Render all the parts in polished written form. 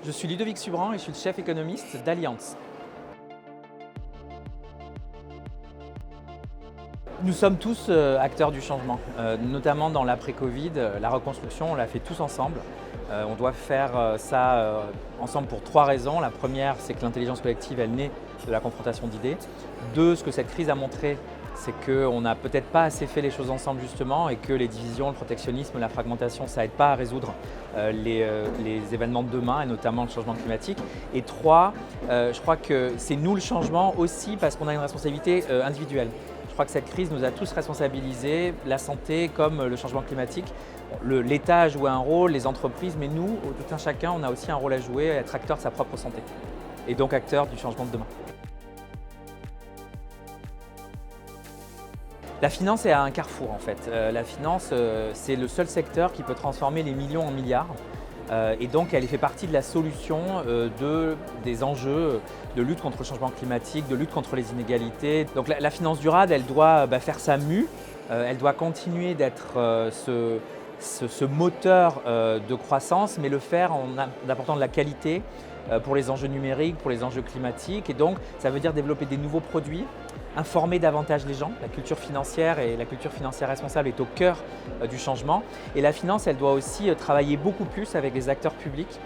Je suis Ludovic Subran et je suis le chef économiste d'Allianz. Nous sommes tous acteurs du changement, notamment dans l'après-Covid. La reconstruction, on l'a fait tous ensemble. On doit faire ça ensemble pour trois raisons. La première, c'est que l'intelligence collective, elle naît de la confrontation d'idées. Deux, ce que cette crise a montré, c'est qu'on n'a peut-être pas assez fait les choses ensemble justement et que les divisions, le protectionnisme, la fragmentation, ça n'aide pas à résoudre les événements de demain et notamment le changement climatique. Et trois, je crois que c'est nous le changement aussi parce qu'on a une responsabilité individuelle. Je crois que cette crise nous a tous responsabilisés, la santé comme le changement climatique. L'État a joué un rôle, les entreprises, mais nous, tout un chacun, on a aussi un rôle à jouer, à être acteur de sa propre santé et donc acteur du changement de demain. La finance est à un carrefour en fait. La finance, c'est le seul secteur qui peut transformer les millions en milliards. Et donc elle fait partie de la solution des enjeux de lutte contre le changement climatique, de lutte contre les inégalités. Donc la finance durable, elle doit faire sa mue, elle doit continuer d'être ce moteur de croissance, mais le faire en apportant de la qualité pour les enjeux numériques, pour les enjeux climatiques. Et donc ça veut dire développer des nouveaux produits, informer davantage les gens. La culture financière et la culture financière responsable est au cœur du changement. Et la finance, elle doit aussi travailler beaucoup plus avec les acteurs publics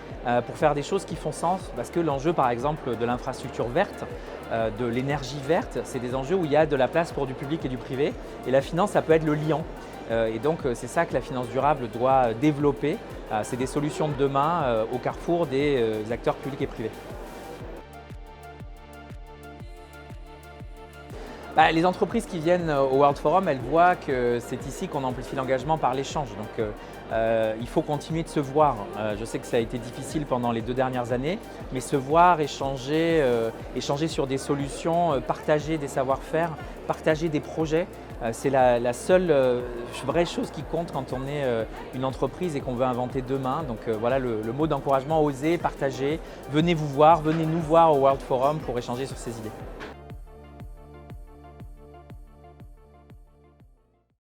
pour faire des choses qui font sens. Parce que l'enjeu, par exemple, de l'infrastructure verte, de l'énergie verte, c'est des enjeux où il y a de la place pour du public et du privé. Et la finance, ça peut être le liant. Et donc, c'est ça que la finance durable doit développer. C'est des solutions de demain au carrefour des acteurs publics et privés. Les entreprises qui viennent au World Forum, elles voient que c'est ici qu'on amplifie l'engagement par l'échange. Donc il faut continuer de se voir. Je sais que ça a été difficile pendant les 2 dernières années, mais se voir, échanger sur des solutions, partager des savoir-faire, partager des projets, c'est la seule vraie chose qui compte quand on est une entreprise et qu'on veut inventer demain. Donc voilà le mot d'encouragement, oser, partager. Venez vous voir, venez nous voir au World Forum pour échanger sur ces idées.